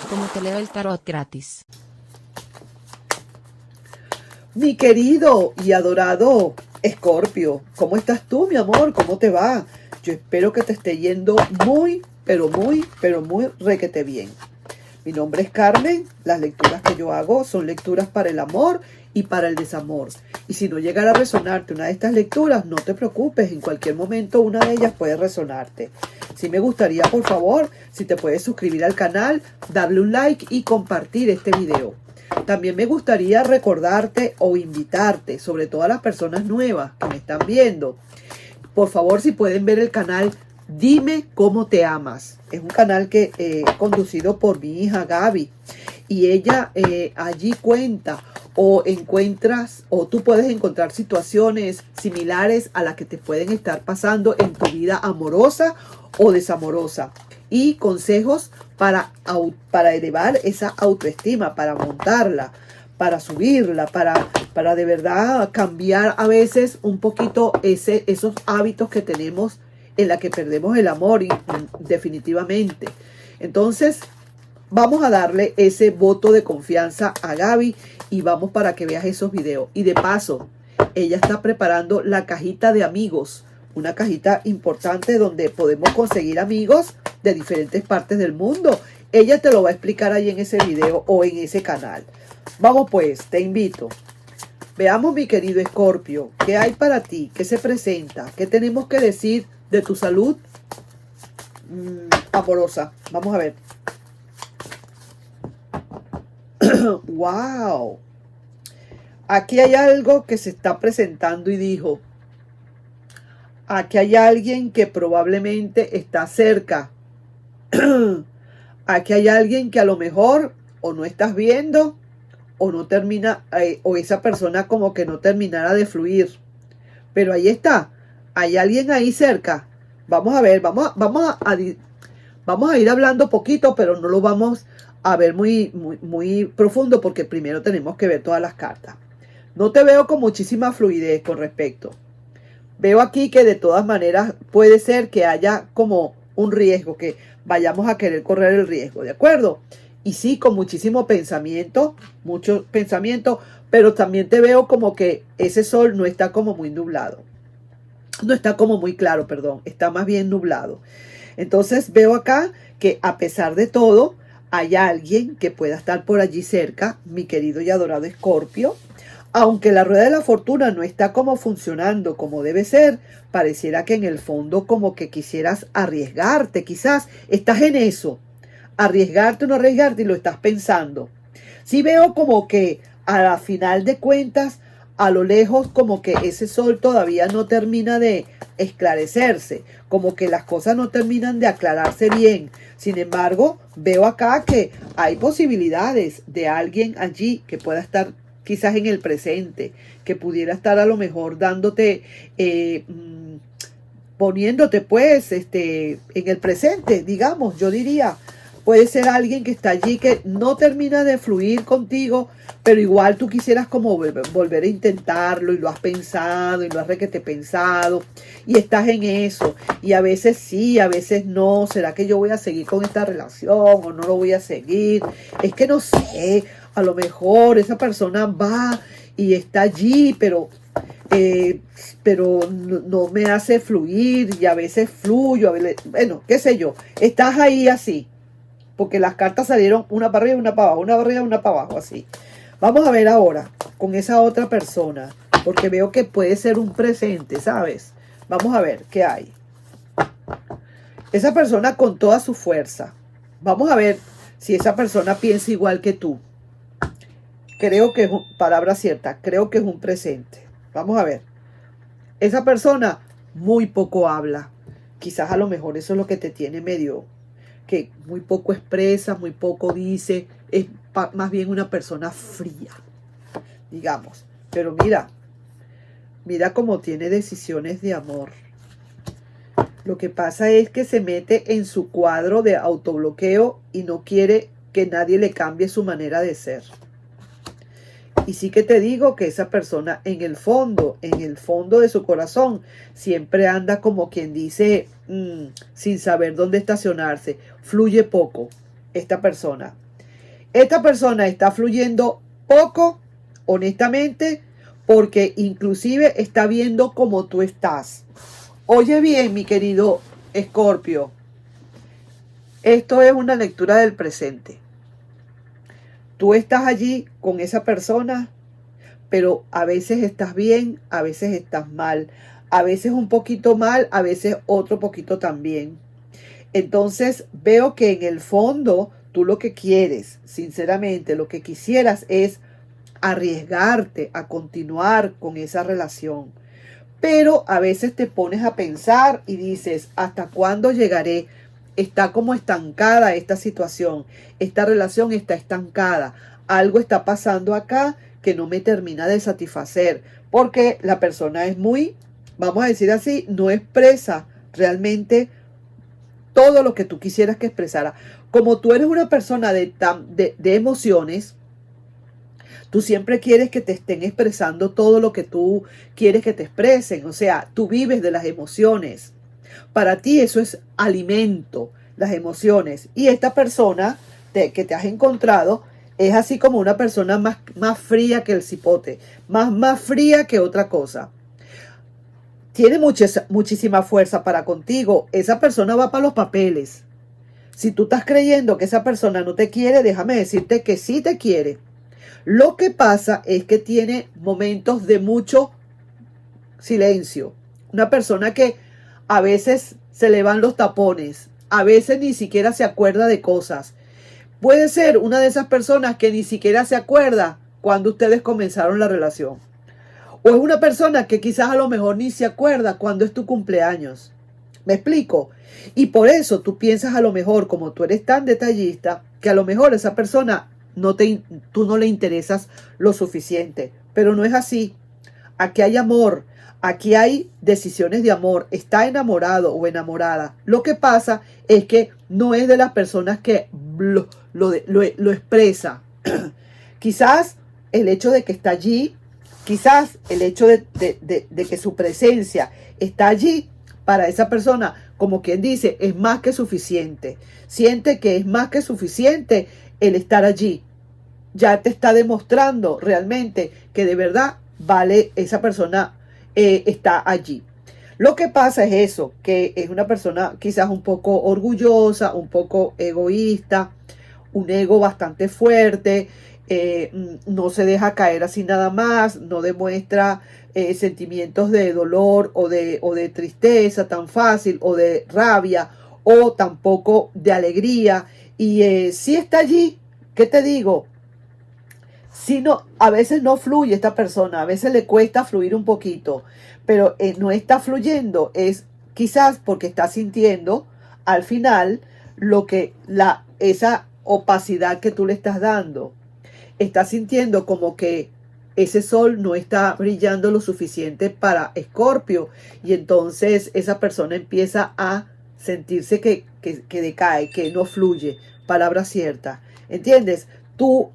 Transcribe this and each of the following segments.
cómo te leo el tarot gratis. Mi querido y adorado Escorpio, ¿cómo estás tú, mi amor? ¿Cómo te va? Yo espero que te esté yendo muy requete bien. Mi nombre es Carmen. Las lecturas que yo hago son lecturas para el amor y para el desamor. Y si no llegara a resonarte una de estas lecturas, no te preocupes, en cualquier momento una de ellas puede resonarte. Sí me gustaría, por favor, si te puedes suscribir al canal, darle un like y compartir este video. También me gustaría recordarte o invitarte, sobre todo a las personas nuevas que me están viendo. Por favor, si pueden ver el canal Dime Cómo Te Amas. Es un canal que conducido por mi hija Gaby. Y ella allí cuenta o encuentras o tú puedes encontrar situaciones similares a las que te pueden estar pasando en tu vida amorosa o desamorosa. Y consejos para elevar esa autoestima, para montarla, para subirla, para de verdad cambiar a veces un poquito esos hábitos que tenemos en la que perdemos el amor definitivamente. Entonces, vamos a darle ese voto de confianza a Gaby y vamos para que veas esos videos. Y de paso, ella está preparando la cajita de amigos, una cajita importante donde podemos conseguir amigos de diferentes partes del mundo. Ella te lo va a explicar ahí en ese video o en ese canal. Vamos pues, te invito. Veamos, mi querido Escorpio, ¿qué hay para ti? ¿Qué se presenta? ¿Qué tenemos que decir de tu salud amorosa? Vamos a ver. ¡Wow! Aquí hay algo que se está presentando y dijo. Aquí hay alguien que probablemente está cerca. Aquí hay alguien que a lo mejor o no estás viendo o no termina, o esa persona como que no terminara de fluir. Pero ahí está. Hay alguien ahí cerca. Vamos a ver, vamos a ir hablando poquito, pero no lo vamos a ver muy profundo porque primero tenemos que ver todas las cartas. No te veo con muchísima fluidez con respecto. Veo aquí que de todas maneras puede ser que haya como un riesgo, que vayamos a querer correr el riesgo, ¿de acuerdo? Y sí, con muchísimo pensamiento, mucho pensamiento, pero también te veo como que ese sol no está como muy nublado. No está como muy claro, perdón, está más bien nublado. Entonces veo acá que a pesar de todo, hay alguien que pueda estar por allí cerca, mi querido y adorado Escorpio. Aunque la rueda de la fortuna no está como funcionando como debe ser, pareciera que en el fondo como que quisieras arriesgarte, quizás estás en eso, arriesgarte o no arriesgarte y lo estás pensando. Sí veo como que a la final de cuentas, a lo lejos como que ese sol todavía no termina de esclarecerse, como que las cosas no terminan de aclararse bien. Sin embargo, veo acá que hay posibilidades de alguien allí que pueda estar quizás en el presente, que pudiera estar a lo mejor dándote, poniéndote pues en el presente, digamos, yo diría, puede ser alguien que está allí que no termina de fluir contigo, pero igual tú quisieras como volver a intentarlo y lo has pensado y lo has requete pensado y estás en eso y a veces sí, a veces no. ¿Será que yo voy a seguir con esta relación o no lo voy a seguir? Es que no sé, a lo mejor esa persona va y está allí, pero no me hace fluir y a veces fluyo, bueno, qué sé yo, estás ahí así. Porque las cartas salieron una para arriba y una para abajo, una para arriba y una para abajo, así. Vamos a ver ahora con esa otra persona, porque veo que puede ser un presente, ¿sabes? Vamos a ver qué hay. Esa persona con toda su fuerza. Vamos a ver si esa persona piensa igual que tú. Creo que es palabra cierta, creo que es un presente. Vamos a ver. Esa persona muy poco habla. Quizás a lo mejor eso es lo que te tiene medio, que muy poco expresa, muy poco dice, es más bien una persona fría, digamos. Pero mira cómo tiene decisiones de amor. Lo que pasa es que se mete en su cuadro de autobloqueo y no quiere que nadie le cambie su manera de ser. Y sí que te digo que esa persona en el fondo de su corazón, siempre anda como quien dice, sin saber dónde estacionarse. Fluye poco esta persona. Esta persona está fluyendo poco, honestamente, porque inclusive está viendo cómo tú estás. Oye bien, mi querido Escorpio, esto es una lectura del presente. Tú estás allí con esa persona, pero a veces estás bien, a veces estás mal, a veces un poquito mal, a veces otro poquito también. Entonces veo que en el fondo tú lo que quieres, sinceramente, lo que quisieras es arriesgarte a continuar con esa relación. Pero a veces te pones a pensar y dices, ¿hasta cuándo llegaré? Está como estancada esta situación. Esta relación está estancada. Algo está pasando acá que no me termina de satisfacer. Porque la persona es muy, vamos a decir así, no expresa realmente todo lo que tú quisieras que expresara. Como tú eres una persona de emociones, tú siempre quieres que te estén expresando todo lo que tú quieres que te expresen. O sea, tú vives de las emociones. Para ti eso es alimento, las emociones. Y esta persona que te has encontrado es así como una persona más fría que el cipote, más fría que otra cosa. Tiene muchísima fuerza para contigo. Esa persona va para los papeles. Si tú estás creyendo que esa persona no te quiere, déjame decirte que sí te quiere. Lo que pasa es que tiene momentos de mucho silencio. Una persona que a veces se le van los tapones, a veces ni siquiera se acuerda de cosas. Puede ser una de esas personas que ni siquiera se acuerda cuando ustedes comenzaron la relación. O es una persona que quizás a lo mejor ni se acuerda cuando es tu cumpleaños. ¿Me explico? Y por eso tú piensas a lo mejor, como tú eres tan detallista, que a lo mejor esa persona tú no le interesas lo suficiente. Pero no es así. Aquí hay amor. Aquí hay decisiones de amor. Está enamorado o enamorada. Lo que pasa es que no es de las personas que lo expresa. Quizás el hecho de que está allí, quizás el hecho de que su presencia está allí para esa persona, como quien dice, es más que suficiente. Siente que es más que suficiente el estar allí. Ya te está demostrando realmente que de verdad vale, esa persona está allí. Lo que pasa es eso, que es una persona quizás un poco orgullosa, un poco egoísta, un ego bastante fuerte, no se deja caer así nada más, no demuestra sentimientos de dolor o de tristeza tan fácil, o de rabia, o tampoco de alegría. Y si está allí, ¿qué te digo? Si no, a veces no fluye esta persona, a veces le cuesta fluir un poquito, pero no está fluyendo, es quizás porque está sintiendo al final esa opacidad que tú le estás dando. Está sintiendo como que ese sol no está brillando lo suficiente para Escorpio, y entonces esa persona empieza a sentirse que decae, que no fluye. Palabra cierta. ¿Entiendes? Tú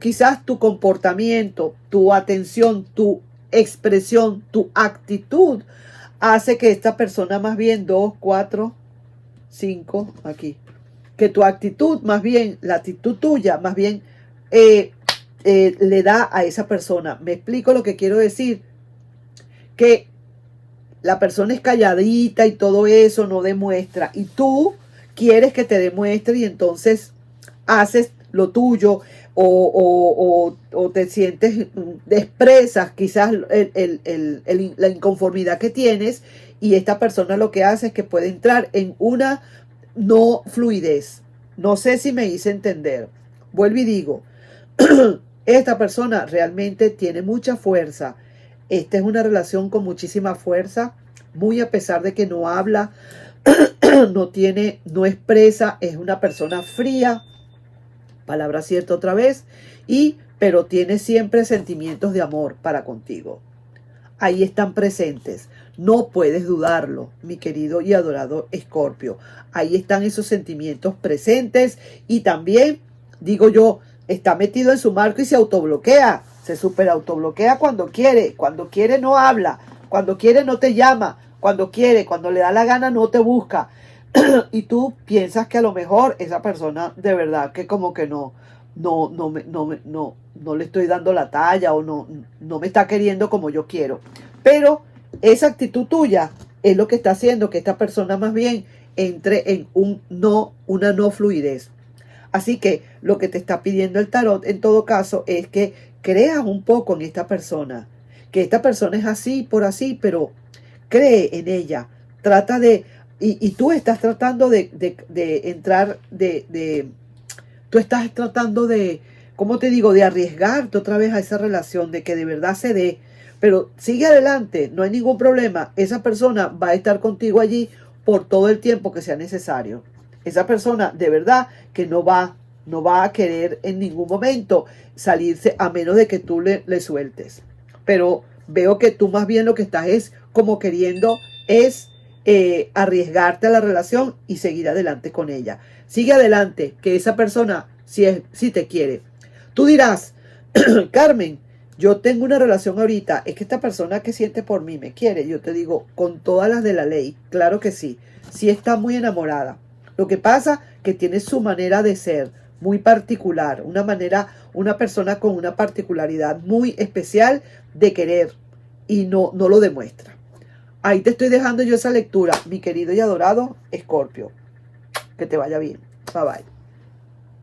quizás tu comportamiento, tu atención, tu expresión, tu actitud hace que esta persona más bien 2, 4, 5, aquí, que tu actitud más bien, la actitud tuya más bien le da a esa persona. Me explico lo que quiero decir, que la persona es calladita y todo eso, no demuestra, y tú quieres que te demuestre, y entonces haces lo tuyo, o te sientes, expresas quizás la inconformidad que tienes, y esta persona lo que hace es que puede entrar en una no fluidez. No sé si me hice entender. Vuelvo y digo, esta persona realmente tiene mucha fuerza. Esta es una relación con muchísima fuerza, muy a pesar de que no habla, no expresa, es una persona fría, palabra cierta otra vez, pero tiene siempre sentimientos de amor para contigo. Ahí están presentes. No puedes dudarlo, mi querido y adorado Escorpio. Ahí están esos sentimientos presentes, y también, digo yo, está metido en su marco y se autobloquea. Se super autobloquea cuando quiere no habla, cuando quiere no te llama, cuando le da la gana no te busca. Y tú piensas que a lo mejor esa persona de verdad que como que no no le estoy dando la talla o no me está queriendo como yo quiero. Pero esa actitud tuya es lo que está haciendo que esta persona más bien entre en una no fluidez. Así que lo que te está pidiendo el tarot en todo caso es que creas un poco en esta persona. Que esta persona es así por así, pero cree en ella. Trata de... Y tú estás tratando de entrar, tú estás tratando de, ¿cómo te digo? De arriesgarte otra vez a esa relación, de que de verdad se dé. Pero sigue adelante, no hay ningún problema. Esa persona va a estar contigo allí por todo el tiempo que sea necesario. Esa persona de verdad que no va a querer en ningún momento salirse a menos de que tú le sueltes. Pero veo que tú más bien lo que estás es como queriendo es arriesgarte a la relación y seguir adelante con ella. Sigue adelante, que esa persona sí te quiere. Tú dirás, Carmen, yo tengo una relación ahorita, es que esta persona que siente por mí me quiere. Yo te digo, con todas las de la ley, claro que sí. Sí está muy enamorada. Lo que pasa que tiene su manera de ser muy particular, una persona con una particularidad muy especial de querer y no lo demuestra. Ahí te estoy dejando yo esa lectura, mi querido y adorado Escorpio. Que te vaya bien. Bye bye.